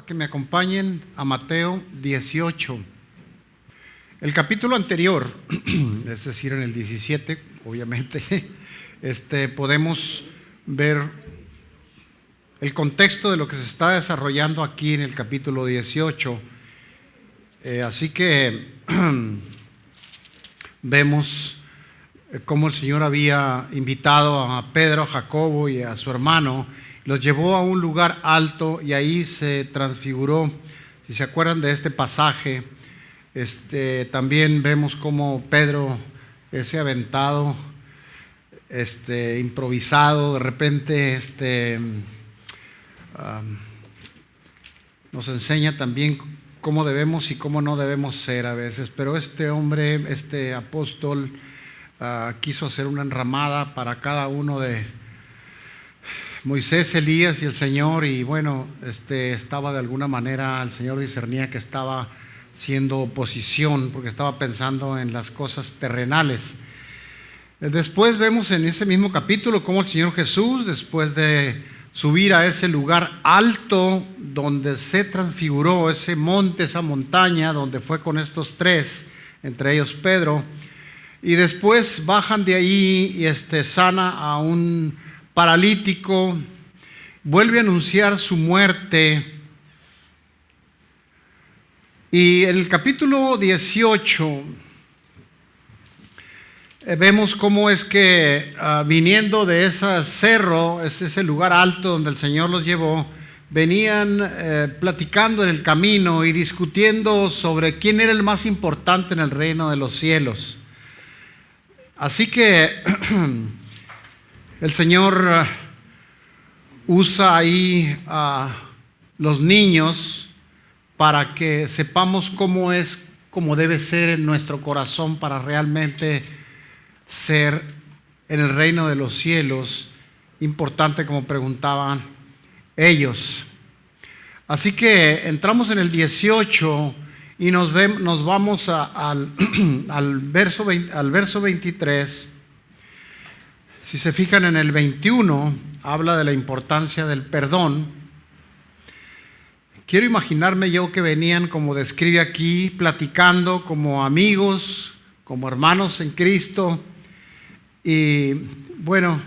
a que me acompañen a Mateo 18. El capítulo anterior, es decir, en el 17, obviamente, podemos ver el contexto de lo que se está desarrollando aquí en el capítulo 18. Así que vemos cómo el Señor había invitado a Pedro, a Jacobo y a su hermano, los llevó a un lugar alto y ahí se transfiguró. Si se acuerdan de este pasaje, también vemos cómo Pedro, ese aventado, improvisado, de repente nos enseña también cómo debemos y cómo no debemos ser a veces. Pero este hombre, este apóstol, quiso hacer una enramada para cada uno de Moisés, Elías y el Señor, y bueno, estaba de alguna manera, el Señor discernía que estaba siendo oposición, porque estaba pensando en las cosas terrenales. Después vemos en ese mismo capítulo cómo el Señor Jesús, después de subir a ese lugar alto donde se transfiguró, ese monte, esa montaña, donde fue con estos tres, entre ellos Pedro, y después bajan de ahí y sana a un paralítico, vuelve a anunciar su muerte. Y en el capítulo 18 vemos cómo es que viniendo de ese cerro, es ese lugar alto donde el Señor los llevó, venían platicando en el camino y discutiendo sobre quién era el más importante en el reino de los cielos. Así que el Señor usa ahí a los niños para que sepamos cómo debe ser en nuestro corazón para realmente ser en el reino de los cielos importante, como preguntaban ellos. Así que entramos en el 18 y nos vamos al verso 23. Si se fijan en el 21, habla de la importancia del perdón. Quiero imaginarme yo que venían, como describe aquí, platicando como amigos, como hermanos en Cristo. Y bueno,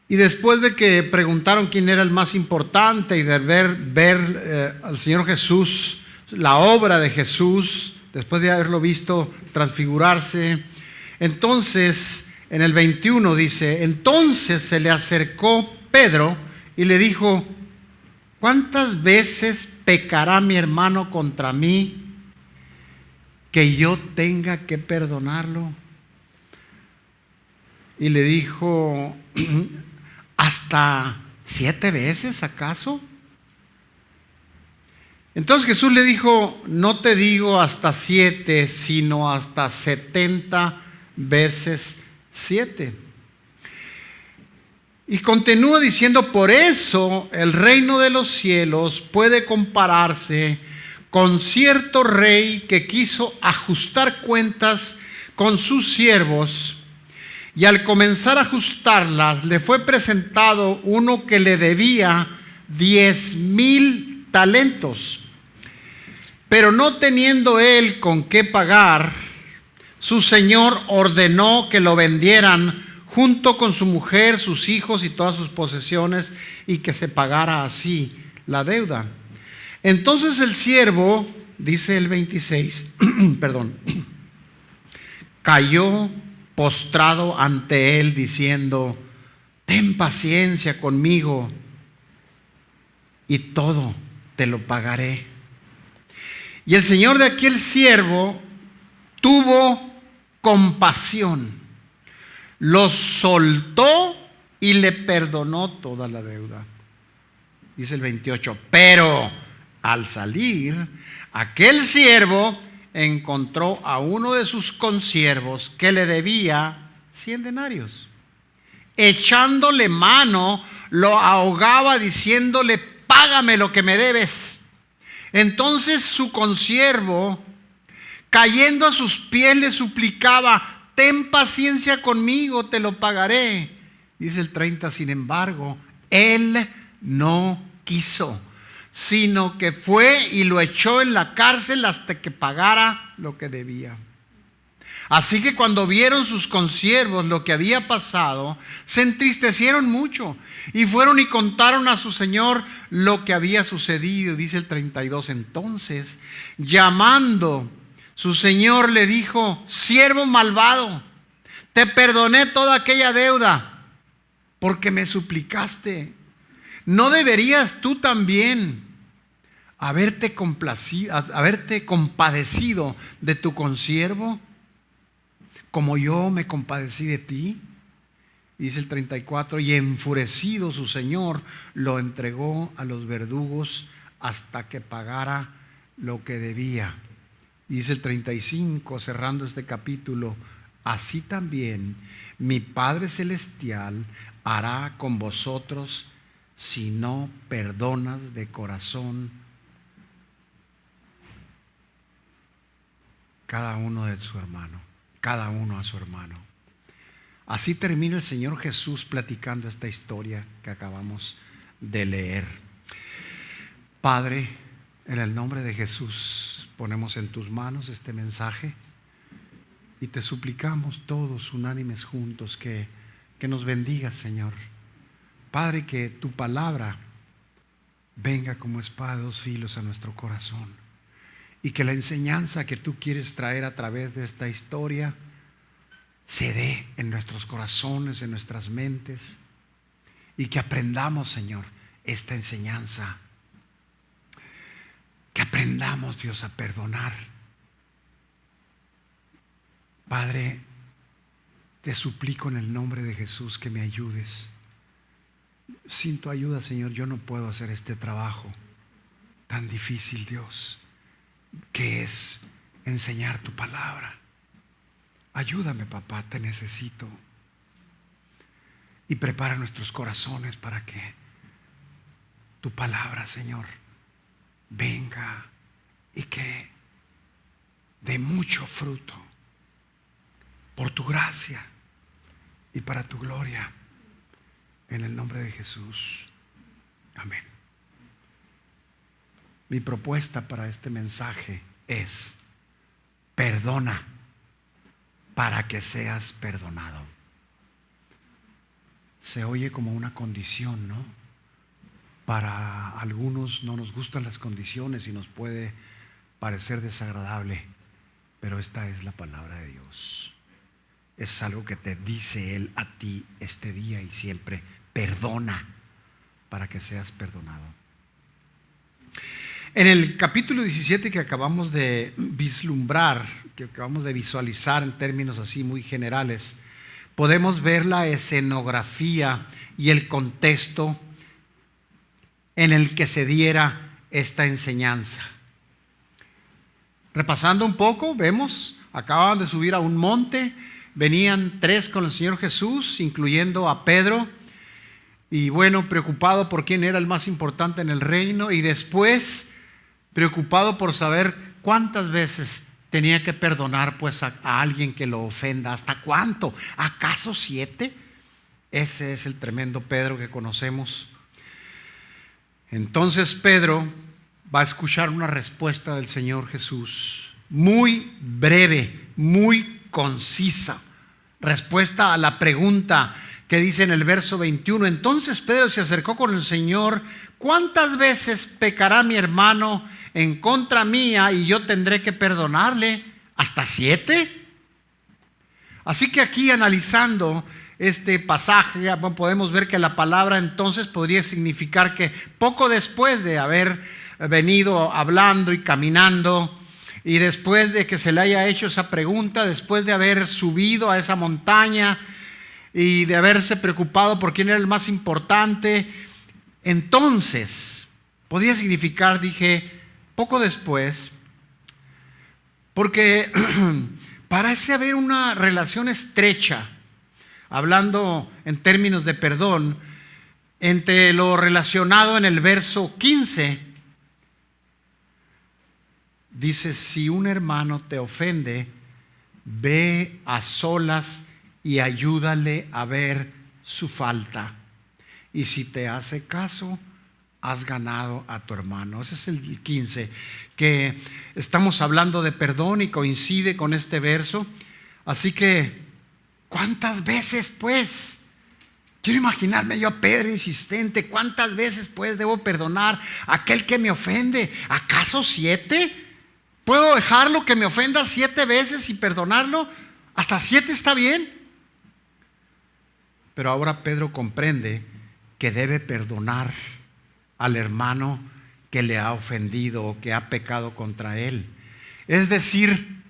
y después de que preguntaron quién era el más importante y de ver al Señor Jesús, la obra de Jesús, después de haberlo visto transfigurarse, entonces en el 21 dice: entonces se le acercó Pedro y le dijo: ¿cuántas veces pecará mi hermano contra mí que yo tenga que perdonarlo? Y le dijo: ¿hasta 7 veces acaso? Entonces Jesús le dijo: no te digo hasta 7, sino hasta 70 veces 7. Y continúa diciendo: por eso el reino de los cielos puede compararse con cierto rey que quiso ajustar cuentas con sus siervos, y al comenzar a ajustarlas le fue presentado uno que le debía 10,000 talentos. Pero no teniendo él con qué pagar, su señor ordenó que lo vendieran junto con su mujer, sus hijos y todas sus posesiones, y que se pagara así la deuda. Entonces el siervo, dice el 26, cayó postrado ante él diciendo: ten paciencia conmigo y todo te lo pagaré. Y el señor de aquel siervo tuvo compasión, lo soltó y le perdonó toda la deuda. Dice el 28, pero al salir, aquel siervo encontró a uno de sus consiervos que le debía 100 denarios. Echándole mano, lo ahogaba diciéndole: págame lo que me debes. Entonces su consiervo, cayendo a sus pies, le suplicaba: ten paciencia conmigo, te lo pagaré. Dice el 30, sin embargo, él no quiso, sino que fue y lo echó en la cárcel hasta que pagara lo que debía. Así que cuando vieron sus consiervos lo que había pasado, se entristecieron mucho y fueron y contaron a su señor lo que había sucedido. Dice el 32, entonces, llamando, su señor le dijo: siervo malvado, te perdoné toda aquella deuda porque me suplicaste. ¿No deberías tú también haberte compadecido de tu consiervo, como yo me compadecí de ti? Dice el 34, y enfurecido su señor lo entregó a los verdugos hasta que pagara lo que debía. Dice el 35, cerrando este capítulo, así también mi Padre Celestial hará con vosotros si no perdonas de corazón cada uno de su hermano, cada uno a su hermano. Así termina el Señor Jesús platicando esta historia que acabamos de leer. Padre, en el nombre de Jesús ponemos en tus manos este mensaje y te suplicamos todos unánimes juntos que nos bendigas, Señor. Padre, que tu palabra venga como espada de dos filos a nuestro corazón y que la enseñanza que tú quieres traer a través de esta historia se dé en nuestros corazones, en nuestras mentes, y que aprendamos, Señor, esta enseñanza. Que aprendamos, Dios, a perdonar. Padre, te suplico en el nombre de Jesús que me ayudes. Sin tu ayuda, Señor, yo no puedo hacer este trabajo tan difícil, Dios, que es enseñar tu palabra. Ayúdame, papá, te necesito. Y prepara nuestros corazones para que tu palabra, Señor, venga y que dé mucho fruto por tu gracia y para tu gloria. En el nombre de Jesús. Amén. Mi propuesta para este mensaje es: perdona para que seas perdonado. Se oye como una condición, ¿no? Para algunos no nos gustan las condiciones y nos puede parecer desagradable, pero esta es la palabra de Dios. Es algo que te dice Él a ti este día y siempre: perdona para que seas perdonado. En el capítulo 17 que acabamos de vislumbrar, que acabamos de visualizar en términos así muy generales, podemos ver la escenografía y el contexto en el que se diera esta enseñanza. Repasando un poco, vemos, acababan de subir a un monte, venían 3 con el Señor Jesús, incluyendo a Pedro, y bueno, preocupado por quién era el más importante en el reino, y después preocupado por saber cuántas veces tenía que perdonar pues a alguien que lo ofenda. ¿Hasta cuánto? ¿Acaso 7? Ese es el tremendo Pedro que conocemos. Entonces Pedro va a escuchar una respuesta del Señor Jesús, muy breve, muy concisa. Respuesta a la pregunta que dice en el verso 21. Entonces Pedro se acercó con el Señor: ¿cuántas veces pecará mi hermano en contra mía y yo tendré que perdonarle? ¿Hasta 7? Así que aquí, analizando este pasaje, podemos ver que la palabra entonces podría significar que poco después de haber venido hablando y caminando, y después de que se le haya hecho esa pregunta, después de haber subido a esa montaña y de haberse preocupado por quién era el más importante, entonces podría significar, dije, poco después, porque parece haber una relación estrecha, hablando en términos de perdón, entre lo relacionado en el verso 15. Dice: si un hermano te ofende, ve a solas y ayúdale a ver su falta. Y si te hace caso, has ganado a tu hermano. Ese es el 15, que estamos hablando de perdón y coincide con este verso. Así que, ¿cuántas veces pues? Quiero imaginarme yo a Pedro insistente. ¿Cuántas veces pues debo perdonar a aquel que me ofende? ¿Acaso 7? ¿Puedo dejarlo que me ofenda 7 veces y perdonarlo? ¿Hasta 7 está bien? Pero ahora Pedro comprende que debe perdonar al hermano que le ha ofendido o que ha pecado contra él. Es decir,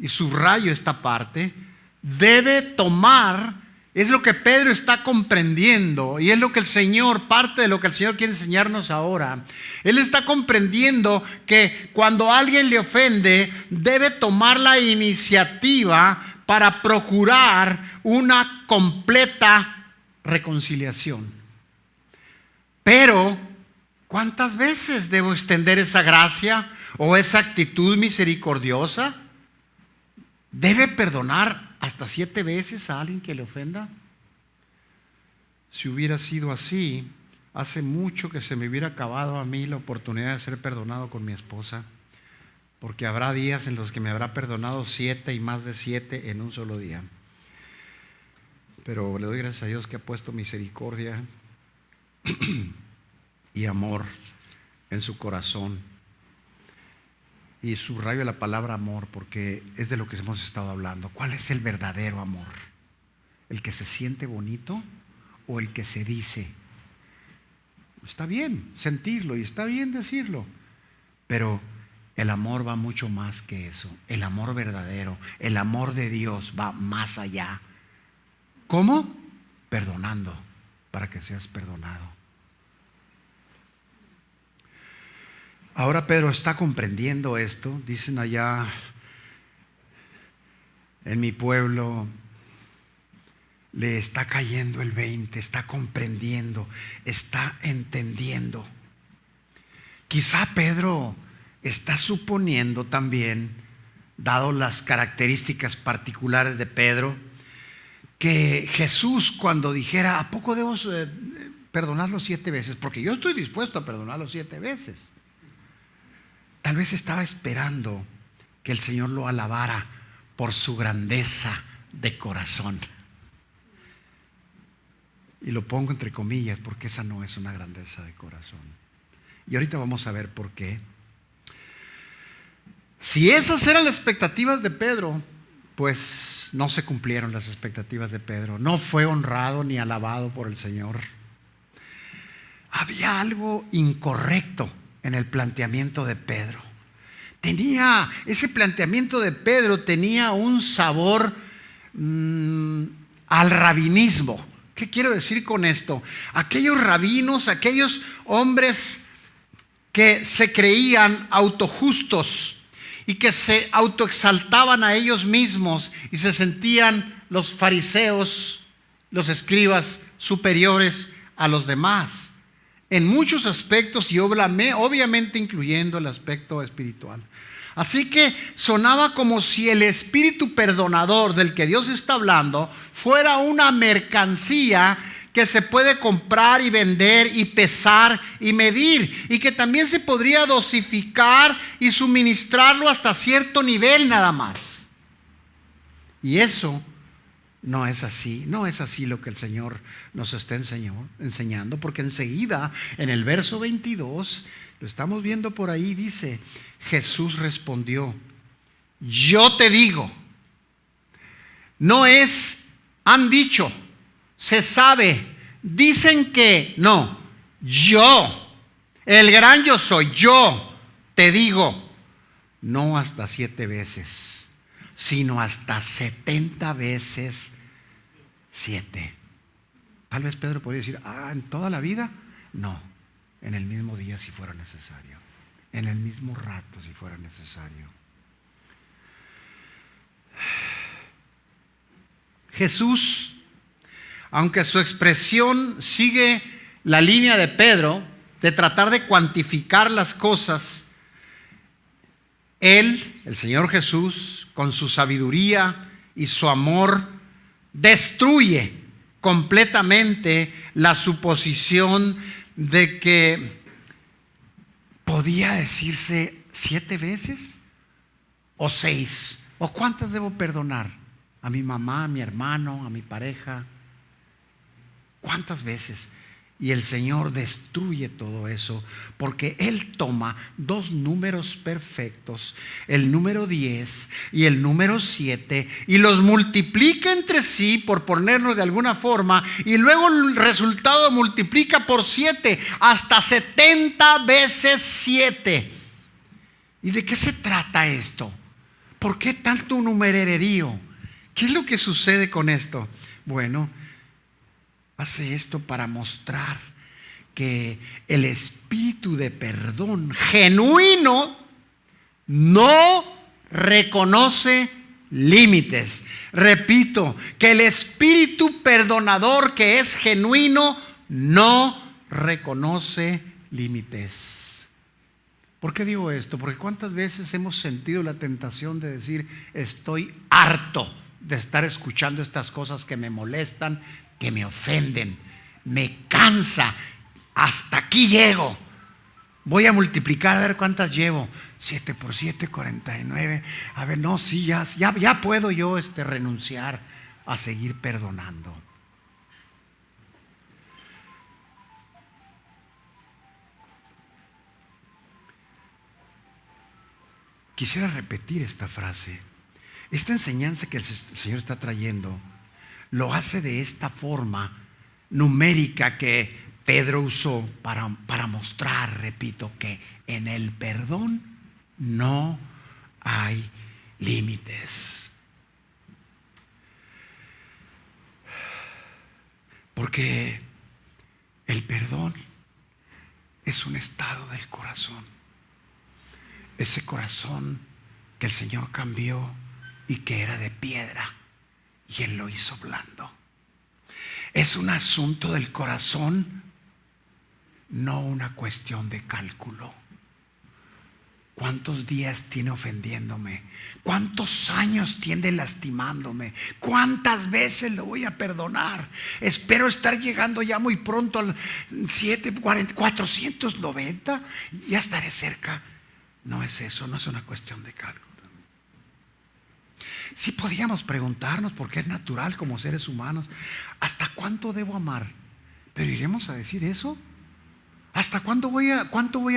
y subrayo esta parte, debe tomar. Es lo que Pedro está comprendiendo y es lo que el Señor, parte de lo que el Señor quiere enseñarnos ahora. Él está comprendiendo que cuando alguien le ofende, debe tomar la iniciativa para procurar una completa reconciliación. Pero, ¿cuántas veces debo extender esa gracia o esa actitud misericordiosa? ¿Debe perdonar hasta 7 veces a alguien que le ofenda? Si hubiera sido así, hace mucho que se me hubiera acabado a mí la oportunidad de ser perdonado con mi esposa, porque habrá días en los que me habrá perdonado 7 y más de 7 en un solo día. Pero le doy gracias a Dios que ha puesto misericordia y amor en su corazón. Y subrayo la palabra amor porque es de lo que hemos estado hablando. ¿Cuál es el verdadero amor? ¿El que se siente bonito o el que se dice? Está bien sentirlo y está bien decirlo, pero el amor va mucho más que eso. El amor verdadero, el amor de Dios va más allá. ¿Cómo? Perdonando para que seas perdonado. Ahora Pedro está comprendiendo esto. Dicen allá en mi pueblo, le está cayendo el 20, está comprendiendo, está entendiendo. Quizá Pedro está suponiendo también, dado las características particulares de Pedro, que Jesús cuando dijera, ¿a poco debo perdonarlo 7 veces? Porque yo estoy dispuesto a perdonarlo 7 veces. Tal vez estaba esperando que el Señor lo alabara por su grandeza de corazón. Y lo pongo entre comillas porque esa no es una grandeza de corazón. Y ahorita vamos a ver por qué. Si esas eran las expectativas de Pedro, pues no se cumplieron las expectativas de Pedro. No fue honrado ni alabado por el Señor. Había algo incorrecto en el planteamiento de Pedro. Ese planteamiento de Pedro tenía un sabor al rabinismo. ¿Qué quiero decir con esto? Aquellos rabinos, aquellos hombres que se creían autojustos y que se autoexaltaban a ellos mismos y se sentían los fariseos, los escribas superiores a los demás. En muchos aspectos y obviamente incluyendo el aspecto espiritual. Así que sonaba como si el espíritu perdonador del que Dios está hablando fuera una mercancía que se puede comprar y vender y pesar y medir, y que también se podría dosificar y suministrarlo hasta cierto nivel nada más. Y eso no es así, no es así lo que el Señor nos está enseñando, porque enseguida en el verso 22, lo estamos viendo por ahí, dice, Jesús respondió, yo te digo, no es, han dicho, se sabe, dicen que, no, yo, el gran yo soy, yo te digo, no hasta 7 veces, sino hasta 70 veces 7. Tal vez Pedro podría decir, ¿en toda la vida? No, en el mismo día si fuera necesario, en el mismo rato si fuera necesario. Jesús, aunque su expresión sigue la línea de Pedro, de tratar de cuantificar las cosas, Él, el Señor Jesús, con su sabiduría y su amor, destruye completamente la suposición de que ¿podía decirse 7 veces? ¿O 6? ¿O cuántas debo perdonar? ¿A mi mamá, a mi hermano, a mi pareja? ¿Cuántas veces? Y el Señor destruye todo eso, porque Él toma 2 números perfectos, el número 10 y el número 7, y los multiplica entre sí, por ponerlo de alguna forma, y luego el resultado multiplica por 7, hasta 70 veces 7. ¿Y de qué se trata esto? ¿Por qué tanto numererío? ¿Qué es lo que sucede con esto? Bueno, hace esto para mostrar que el espíritu de perdón genuino no reconoce límites. Repito, que el espíritu perdonador que es genuino no reconoce límites. ¿Por qué digo esto? Porque cuántas veces hemos sentido la tentación de decir: estoy harto de estar escuchando estas cosas que me molestan, que me ofenden, me cansa, hasta aquí llego. Voy a multiplicar, a ver cuántas llevo. 7 por 7, 49. A ver, no, sí, ya puedo yo renunciar a seguir perdonando. Quisiera repetir esta frase. Esta enseñanza que el Señor está trayendo lo hace de esta forma numérica que Pedro usó para mostrar, repito, que en el perdón no hay límites. Porque el perdón es un estado del corazón. Ese corazón que el Señor cambió y que era de piedra, y Él lo hizo blando. Es un asunto del corazón, no una cuestión de cálculo. ¿Cuántos días tiene ofendiéndome? ¿Cuántos años tiene lastimándome? ¿Cuántas veces lo voy a perdonar? Espero estar llegando ya muy pronto al 490. Ya estaré cerca. No es eso, no es una cuestión de cálculo. Sí podríamos preguntarnos, porque es natural como seres humanos, ¿hasta cuánto debo amar? Pero iremos a decir eso. ¿Hasta cuánto voy a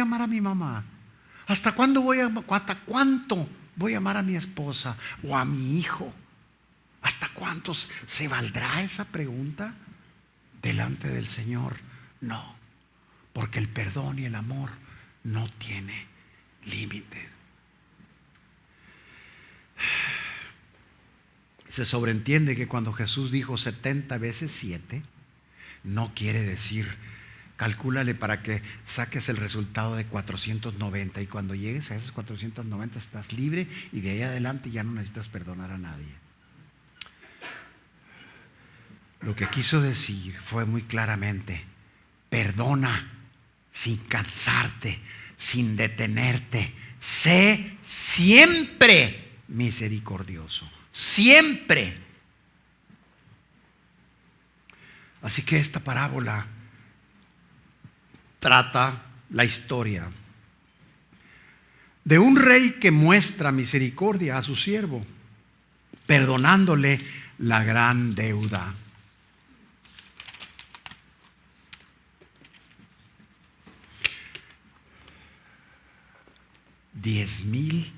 amar a mi mamá? ¿Hasta cuánto voy a amar a mi esposa o a mi hijo? ¿Hasta cuántos se valdrá esa pregunta delante del Señor? No, porque el perdón y el amor no tiene límite. Se sobreentiende que cuando Jesús dijo 70 veces 7, no quiere decir: calcúlale para que saques el resultado de 490, y cuando llegues a esos 490 estás libre, y de ahí adelante ya no necesitas perdonar a nadie. Lo que quiso decir fue muy claramente: perdona sin cansarte, sin detenerte. Sé siempre misericordioso. Siempre. Así que esta parábola trata la historia de un rey que muestra misericordia a su siervo, perdonándole la gran deuda. $10,000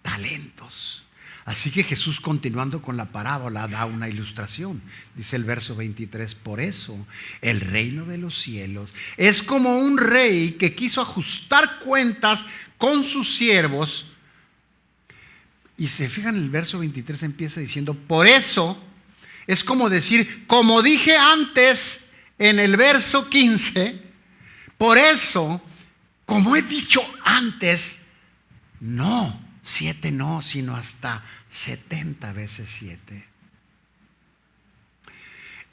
talentos. Así que Jesús, continuando con la parábola, da una ilustración. Dice el verso 23: por eso el reino de los cielos es como un rey que quiso ajustar cuentas con sus siervos. Y se fijan, el verso 23 empieza diciendo: por eso, es como decir, como dije antes en el verso 15, por eso, como he dicho antes, no, 7 no, sino hasta 70 veces 7.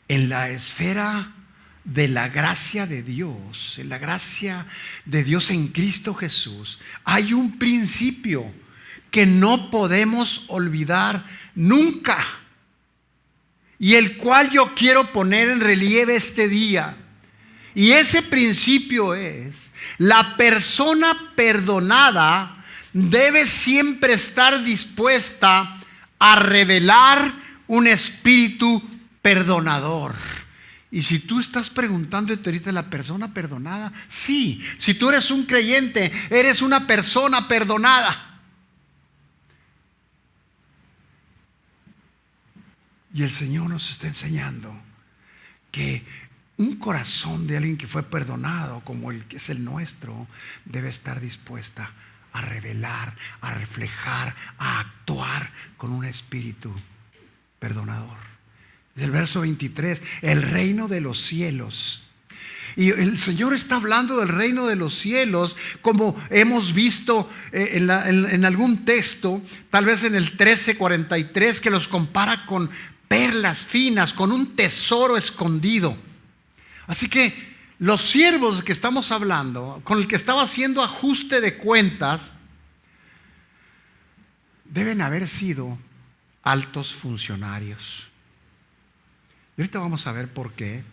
En la esfera de la gracia de Dios, en la gracia de Dios en Cristo Jesús, hay un principio que no podemos olvidar nunca, y el cual yo quiero poner en relieve este día. Y ese principio es La persona perdonada debe siempre estar dispuesta a revelar un espíritu perdonador. Y si tú estás preguntándote ahorita, ¿la persona perdonada? Sí, si tú eres un creyente, eres una persona perdonada. Y el Señor nos está enseñando que un corazón de alguien que fue perdonado, como el que es el nuestro, debe estar dispuesta a revelar, a reflejar, a actuar con un espíritu perdonador. Del verso 23, el reino de los cielos. Y el Señor está hablando del reino de los cielos, como hemos visto en algún texto, tal vez en el 13:43, que los compara con perlas finas, con un tesoro escondido. Así que los siervos que estamos hablando, con el que estaba haciendo ajuste de cuentas, deben haber sido altos funcionarios. Y ahorita vamos a ver por qué.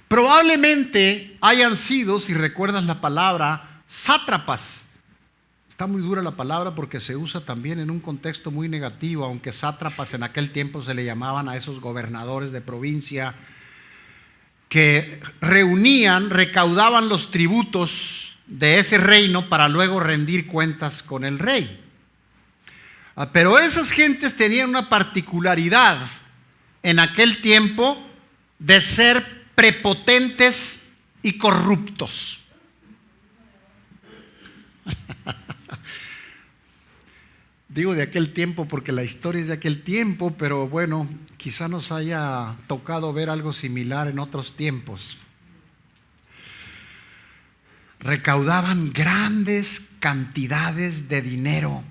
Probablemente hayan sido, si recuerdas la palabra, sátrapas. Está muy dura la palabra porque se usa también en un contexto muy negativo, aunque sátrapas en aquel tiempo se le llamaban a esos gobernadores de provincia que recaudaban los tributos de ese reino para luego rendir cuentas con el rey. Pero esas gentes tenían una particularidad en aquel tiempo de ser prepotentes y corruptos. Digo de aquel tiempo porque la historia es de aquel tiempo, pero bueno, quizá nos haya tocado ver algo similar en otros tiempos. Recaudaban grandes cantidades de dinero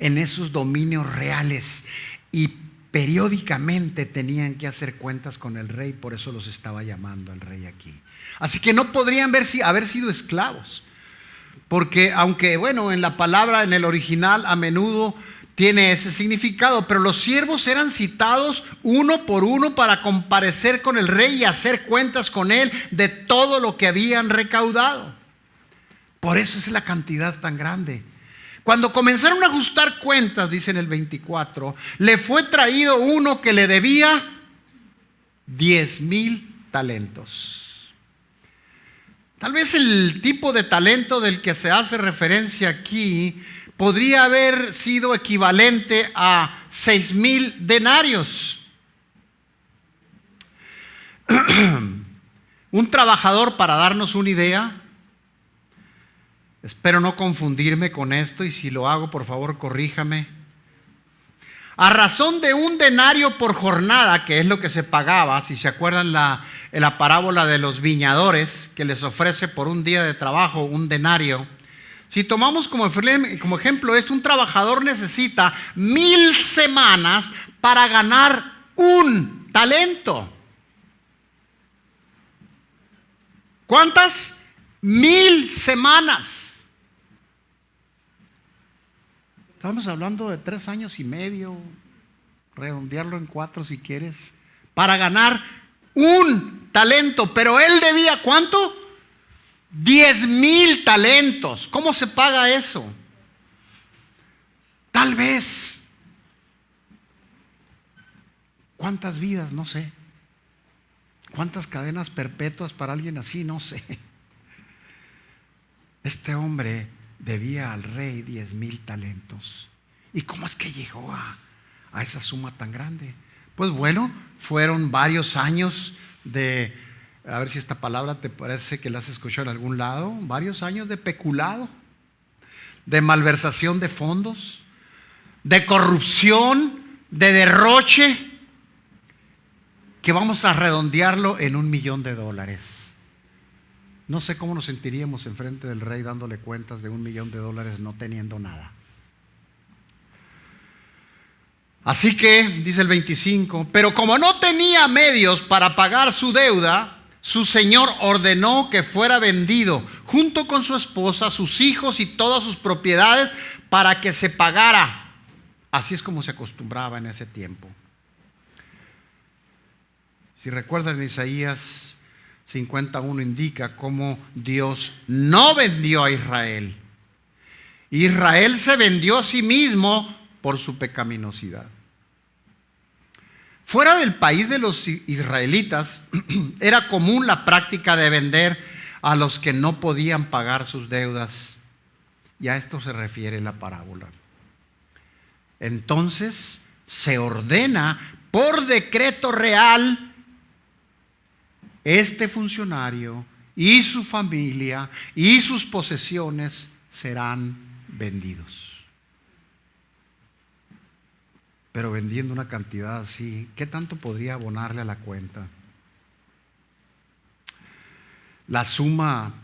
en esos dominios reales y periódicamente tenían que hacer cuentas con el rey, por eso los estaba llamando el rey aquí. Así que no podrían haber sido esclavos, porque aunque bueno, en la palabra, en el original, a menudo tiene ese significado, pero los siervos eran citados uno por uno para comparecer con el rey y hacer cuentas con él de todo lo que habían recaudado. Por eso es la cantidad tan grande. Cuando comenzaron a ajustar cuentas, dice en el 24, le fue traído uno que le debía 10,000 talentos. Tal vez el tipo de talento del que se hace referencia aquí podría haber sido equivalente a 6,000 denarios. Un trabajador, para darnos una idea, espero no confundirme con esto, y si lo hago, por favor, corríjame. A razón de 1 denario por jornada, que es lo que se pagaba, si se acuerdan la parábola de los viñadores, que les ofrece por un día de trabajo 1 denario. Si tomamos como ejemplo esto, un trabajador necesita 1,000 semanas para ganar 1 talento. ¿Cuántas? 1,000 semanas. Estamos hablando de 3 años y medio, redondearlo en 4 si quieres, para ganar 1 talento. Pero él debía ¿cuánto? 10,000 talentos. ¿Cómo se paga eso? Tal vez. ¿Cuántas vidas? No sé. ¿Cuántas cadenas perpetuas para alguien así? No sé. Este hombre debía al rey 10,000 talentos. ¿Y cómo es que llegó a esa suma tan grande? Pues bueno, fueron varios años de, a ver si esta palabra te parece que la has escuchado en algún lado, varios años de peculado, de malversación de fondos, de corrupción, de derroche, que vamos a redondearlo en $1,000,000. No sé cómo nos sentiríamos enfrente del rey dándole cuentas de $1,000,000 no teniendo nada. Así que, dice el 25, pero como no tenía medios para pagar su deuda, su señor ordenó que fuera vendido junto con su esposa, sus hijos y todas sus propiedades para que se pagara. Así es como se acostumbraba en ese tiempo. Si recuerdan, Isaías 51 indica cómo Dios no vendió a Israel. Israel se vendió a sí mismo por su pecaminosidad. Fuera del país de los israelitas era común la práctica de vender a los que no podían pagar sus deudas. Y a esto se refiere la parábola. Entonces se ordena por decreto real, este funcionario y su familia y sus posesiones serán vendidos. Pero vendiendo una cantidad así, ¿qué tanto podría abonarle a la cuenta? La suma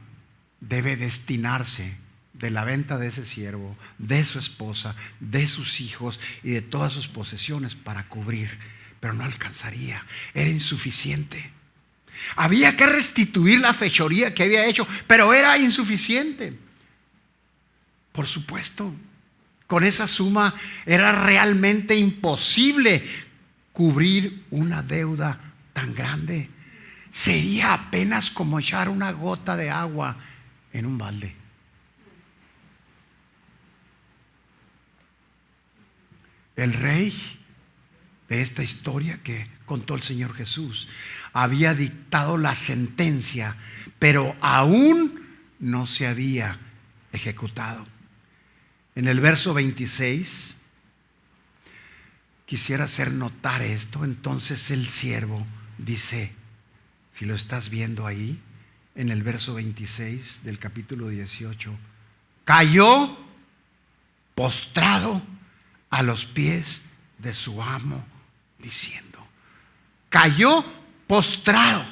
debe destinarse de la venta de ese siervo, de su esposa, de sus hijos y de todas sus posesiones para cubrir, pero no alcanzaría, era insuficiente. Había que restituir la fechoría que había hecho, pero era insuficiente. Por supuesto, con esa suma era realmente imposible cubrir una deuda tan grande. Sería apenas como echar una gota de agua en un balde. El rey de esta historia que contó el Señor Jesús había dictado la sentencia, pero aún no se había ejecutado. En el verso 26, quisiera hacer notar esto. Entonces el siervo dice, si lo estás viendo ahí, en el verso 26 del capítulo 18, cayó postrado a los pies de su amo, diciendo, cayó postrado,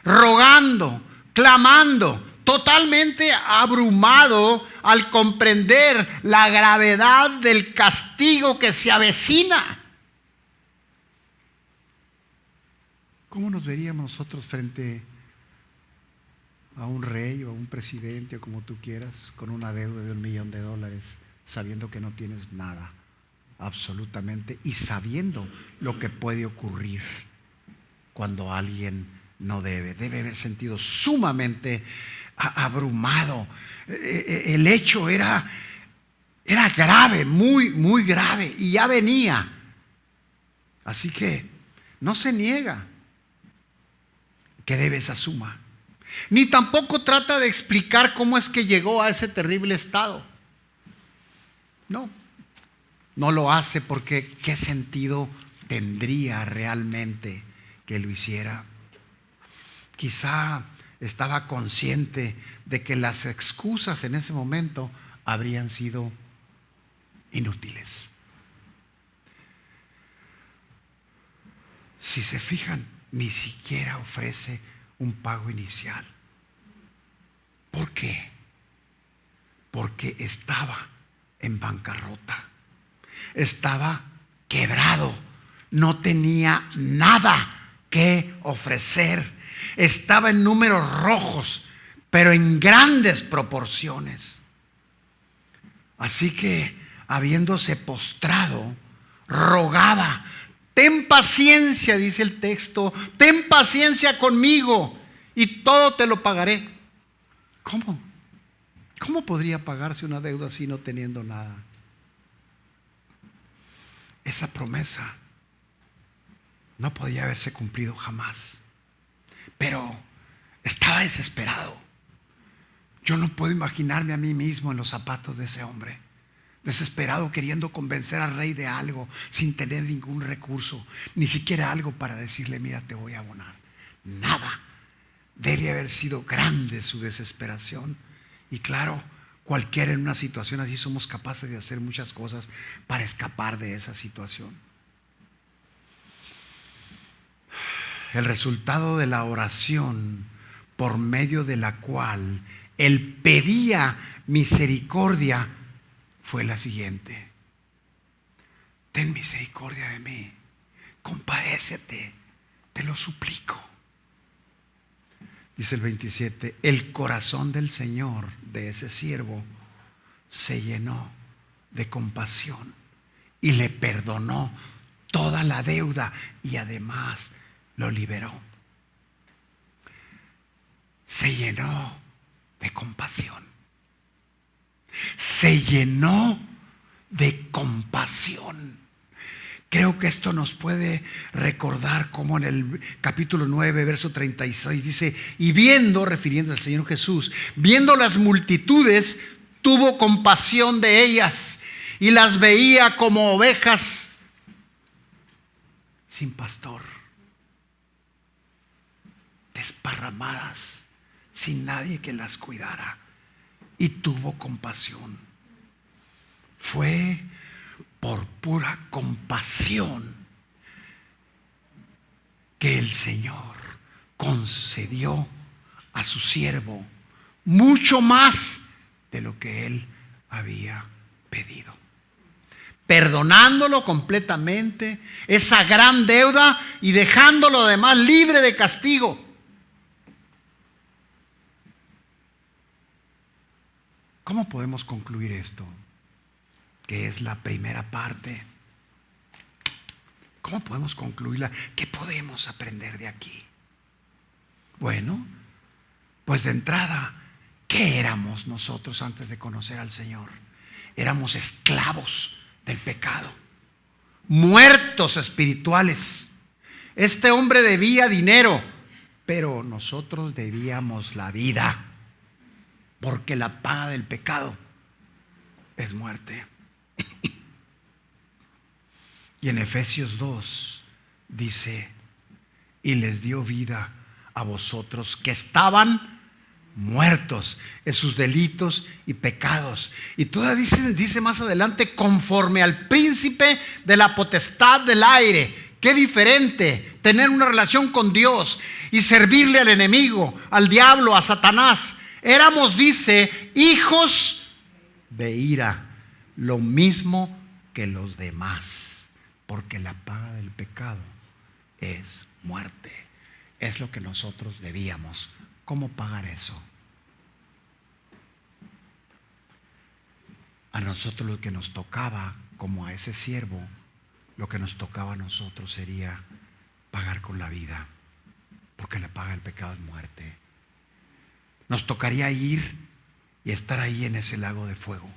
rogando, clamando, totalmente abrumado al comprender la gravedad del castigo que se avecina. ¿Cómo nos veríamos nosotros frente a un rey o a un presidente o como tú quieras, con una deuda de $1 millón, sabiendo que no tienes nada, absolutamente, y sabiendo lo que puede ocurrir cuando alguien no debe? Debe haber sentido sumamente abrumado. El hecho era grave, muy grave, y ya venía. Así que no se niega que debe esa suma, ni tampoco trata de explicar cómo es que llegó a ese terrible estado. No lo hace, porque ¿qué sentido tendría realmente que lo hiciera? Quizá estaba consciente de que las excusas en ese momento habrían sido inútiles. Si se fijan, ni siquiera ofrece un pago inicial. ¿Por qué? Porque estaba en bancarrota, estaba quebrado, no tenía nada que ofrecer, estaba en números rojos, pero en grandes proporciones. Así que, habiéndose postrado, rogaba, ten paciencia, dice el texto, ten paciencia conmigo y todo te lo pagaré. ¿Cómo? ¿Cómo podría pagarse una deuda así no teniendo nada? Esa promesa no podía haberse cumplido jamás. Pero estaba desesperado. Yo no puedo imaginarme a mí mismo en los zapatos de ese hombre. Desesperado, queriendo convencer al rey de algo sin tener ningún recurso, ni siquiera algo para decirle, mira, te voy a abonar. Nada. Debe haber sido grande su desesperación. Y claro, cualquiera en una situación así somos capaces de hacer muchas cosas para escapar de esa situación. El resultado de la oración por medio de la cual él pedía misericordia fue la siguiente: ten misericordia de mí, compadécete, te lo suplico. Dice el 27, el corazón del Señor de ese siervo se llenó de compasión y le perdonó toda la deuda y además lo liberó. Se llenó de compasión. Se llenó de compasión. Creo que esto nos puede recordar como en el capítulo 9, verso 36 dice: y viendo, refiriéndose al Señor Jesús, viendo las multitudes, tuvo compasión de ellas y las veía como ovejas sin pastor, desparramadas, sin nadie que las cuidara, y tuvo compasión. Fue por pura compasión que el Señor concedió a su siervo mucho más de lo que él había pedido, perdonándolo completamente esa gran deuda y dejándolo además libre de castigo. ¿Cómo podemos concluir esto? Que es la primera parte. ¿Cómo podemos concluirla? ¿Qué podemos aprender de aquí? Bueno, pues de entrada, ¿qué éramos nosotros antes de conocer al Señor? Éramos esclavos del pecado, muertos espirituales. Este hombre debía dinero, pero nosotros debíamos la vida, porque la paga del pecado es muerte. Y en Efesios 2 dice: y les dio vida a vosotros que estaban muertos en sus delitos y pecados. Y todavía dice más adelante: conforme al príncipe de la potestad del aire. Qué diferente tener una relación con Dios y servirle al enemigo, al diablo, a Satanás. Éramos, dice, hijos de ira, lo mismo que los demás, porque la paga del pecado es muerte. Es lo que nosotros debíamos. ¿Cómo pagar eso? A nosotros lo que nos tocaba, como a ese siervo, lo que nos tocaba a nosotros sería pagar con la vida, porque la paga del pecado es muerte. Nos tocaría ir y estar ahí en ese lago de fuego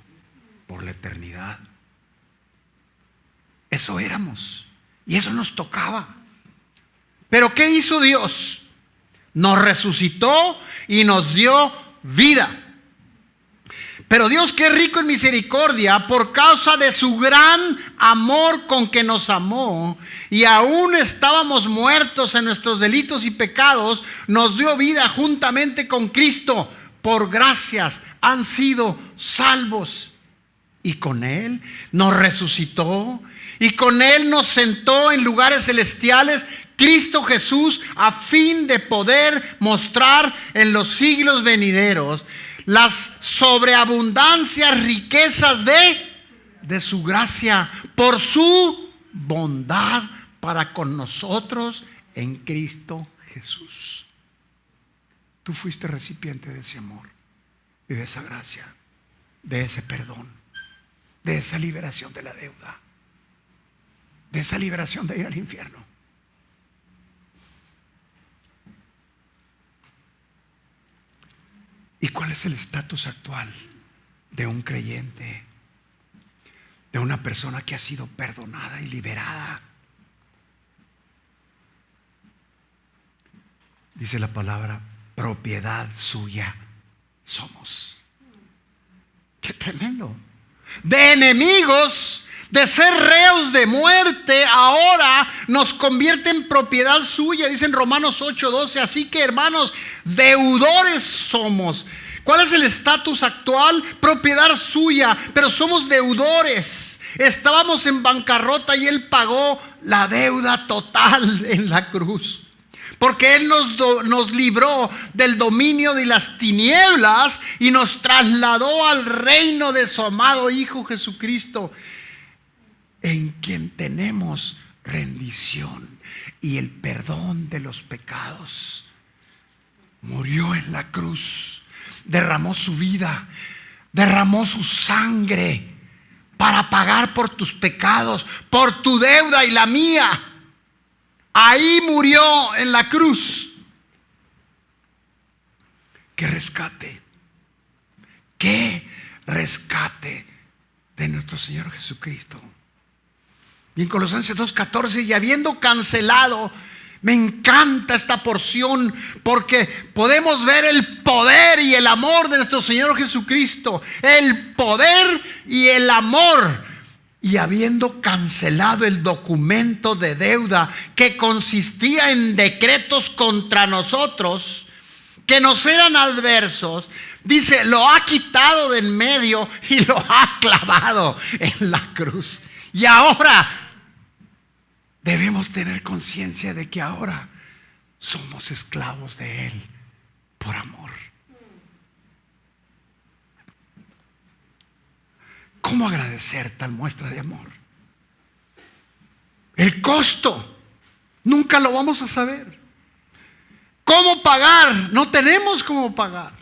por la eternidad. Eso éramos y eso nos tocaba. Pero ¿qué hizo Dios? Nos resucitó y nos dio vida. Pero Dios, que es rico en misericordia, por causa de su gran amor con que nos amó, y aún estábamos muertos en nuestros delitos y pecados, nos dio vida juntamente con Cristo. Por gracias han sido salvos. Y con Él nos resucitó, y con Él nos sentó en lugares celestiales, Cristo Jesús, a fin de poder mostrar en los siglos venideros las sobreabundancias riquezas de su gracia, por su bondad para con nosotros en Cristo Jesús. Tú fuiste recipiente de ese amor y de esa gracia, de ese perdón, de esa liberación de la deuda, de esa liberación de ir al infierno. ¿Y cuál es el estatus actual de un creyente, de una persona que ha sido perdonada y liberada? Dice la palabra: propiedad suya somos. ¡Qué tremendo! De enemigos, de ser reos de muerte, ahora nos convierte en propiedad suya. Dice en Romanos 8:12: así que, hermanos, deudores somos. ¿Cuál es el estatus actual? Propiedad suya, pero somos deudores. Estábamos en bancarrota y Él pagó la deuda total en la cruz. Porque Él nos libró del dominio de las tinieblas y nos trasladó al reino de su amado Hijo Jesucristo, en quien tenemos rendición y el perdón de los pecados. Murió en la cruz, derramó su vida, derramó su sangre para pagar por tus pecados, por tu deuda y la mía. Ahí murió en la cruz. ¡Qué rescate! ¡Qué rescate de nuestro Señor Jesucristo! Y en Colosenses 2:14, y habiendo cancelado, me encanta esta porción porque podemos ver el poder y el amor de nuestro Señor Jesucristo. El poder y el amor. Y habiendo cancelado el documento de deuda que consistía en decretos contra nosotros, que nos eran adversos, dice, lo ha quitado de en medio y lo ha clavado en la cruz. Y ahora debemos tener conciencia de que ahora somos esclavos de Él por amor. ¿Cómo agradecer tal muestra de amor? El costo nunca lo vamos a saber. ¿Cómo pagar? No tenemos cómo pagar.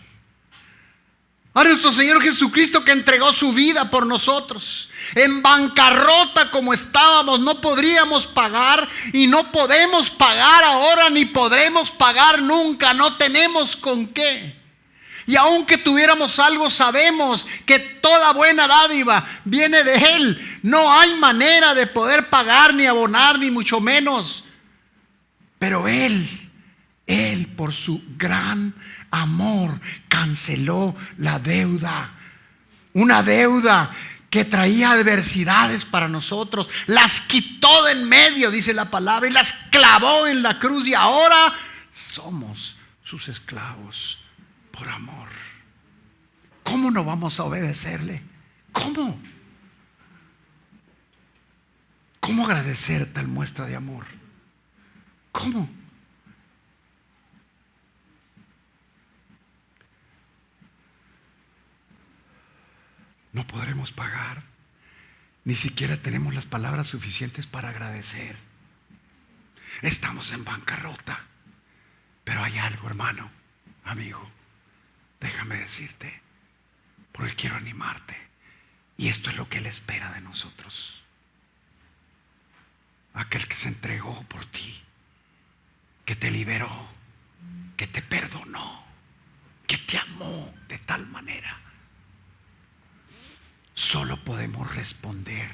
A nuestro Señor Jesucristo, que entregó su vida por nosotros, en bancarrota como estábamos, no podríamos pagar y no podemos pagar ahora ni podremos pagar nunca. No tenemos con qué. Y aunque tuviéramos algo, sabemos que toda buena dádiva viene de Él. No hay manera de poder pagar ni abonar, ni mucho menos. Pero Él por su gran amor canceló la deuda. Una deuda que traía adversidades para nosotros. Las quitó de en medio, dice la palabra, y las clavó en la cruz. Y ahora somos sus esclavos por amor. ¿Cómo no vamos a obedecerle? ¿Cómo? ¿Cómo agradecer tal muestra de amor? ¿Cómo? No podremos pagar. Ni siquiera tenemos las palabras suficientes para agradecer. Estamos en bancarrota. Pero hay algo, hermano, amigo. Déjame decirte, porque quiero animarte. Y esto es lo que Él espera de nosotros. Aquel que se entregó por ti, que te liberó, que te perdonó, que te amó de tal manera. Solo podemos responder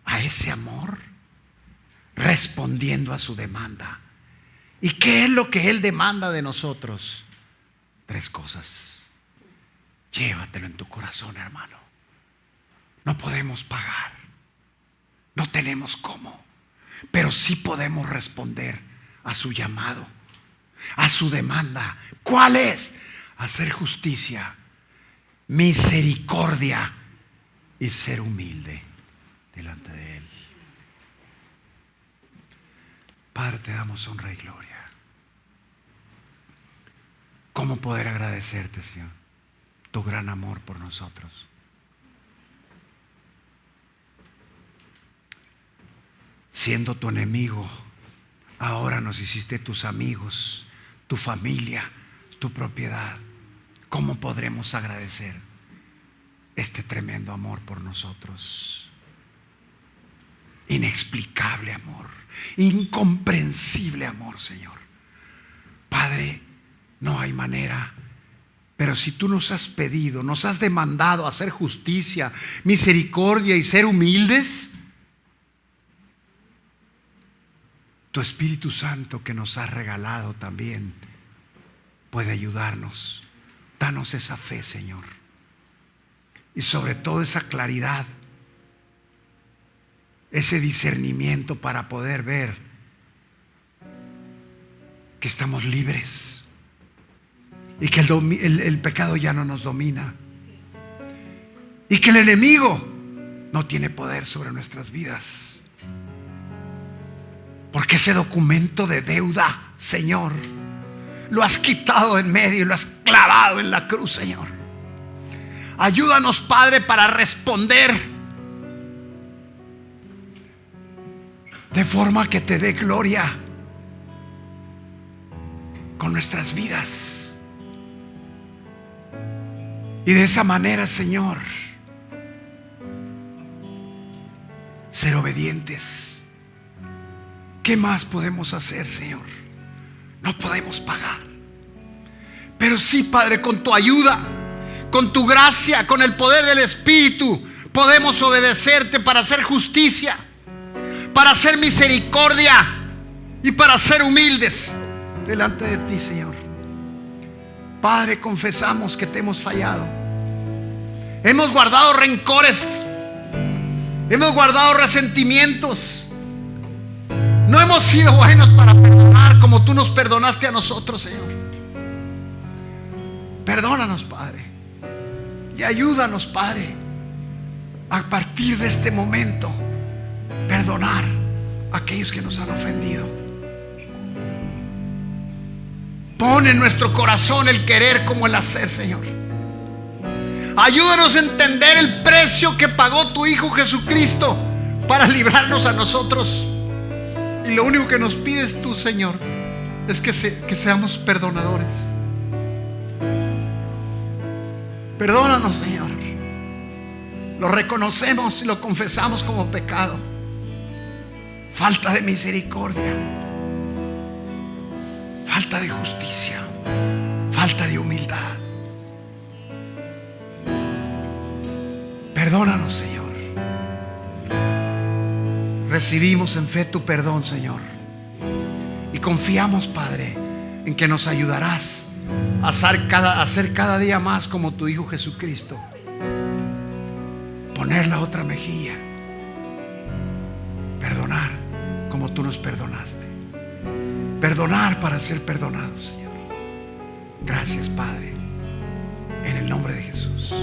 a ese amor respondiendo a su demanda. ¿Y qué es lo que Él demanda de nosotros? 3 cosas. Llévatelo en tu corazón, hermano. No podemos pagar. No tenemos cómo. Pero sí podemos responder a su llamado, a su demanda. ¿Cuál es? Hacer justicia, misericordia y ser humilde delante de Él. Padre, te damos honra y gloria. ¿Cómo poder agradecerte, Señor, tu gran amor por nosotros? Siendo tu enemigo, ahora nos hiciste tus amigos, tu familia, tu propiedad. ¿Cómo podremos agradecer este tremendo amor por nosotros? Inexplicable amor, incomprensible amor, Señor. Padre, no hay manera. Pero si tú nos has pedido, nos has demandado hacer justicia, misericordia y ser humildes, tu Espíritu Santo que nos has regalado también puede ayudarnos. Danos esa fe, Señor. Y sobre todo esa claridad, ese discernimiento para poder ver que estamos libres y que el pecado ya no nos domina y que el enemigo no tiene poder sobre nuestras vidas, porque ese documento de deuda, Señor, lo has quitado en medio y lo has clavado en la cruz, Señor. Ayúdanos, Padre, para responder de forma que te dé gloria con nuestras vidas. Y de esa manera, Señor, ser obedientes ¿qué más podemos hacer, Señor? No podemos pagar. Pero sí, Padre, con tu ayuda, con tu gracia, con el poder del Espíritu, podemos obedecerte para hacer justicia, para hacer misericordia y para ser humildes delante de ti, Señor. Padre, confesamos que te hemos fallado. Hemos guardado rencores, hemos guardado resentimientos. No hemos sido buenos para perdonar como tú nos perdonaste a nosotros, Señor. Perdónanos, Padre, y ayúdanos, Padre, a partir de este momento perdonar a aquellos que nos han ofendido. Pon en nuestro corazón el querer como el hacer, Señor. Ayúdanos a entender el precio que pagó tu Hijo Jesucristo para librarnos a nosotros. Y lo único que nos pides tú, Señor, es que seamos perdonadores. Perdónanos, Señor. Lo reconocemos y lo confesamos como pecado. Falta de misericordia, falta de justicia, falta de humildad. Perdónanos, Señor. Recibimos en fe tu perdón, Señor, y confiamos, Padre, en que nos ayudarás a ser cada día más como tu Hijo Jesucristo. Poner la otra mejilla, perdonar como tú nos perdonaste, perdonar para ser perdonados, Señor. Gracias, Padre, en el nombre de Jesús.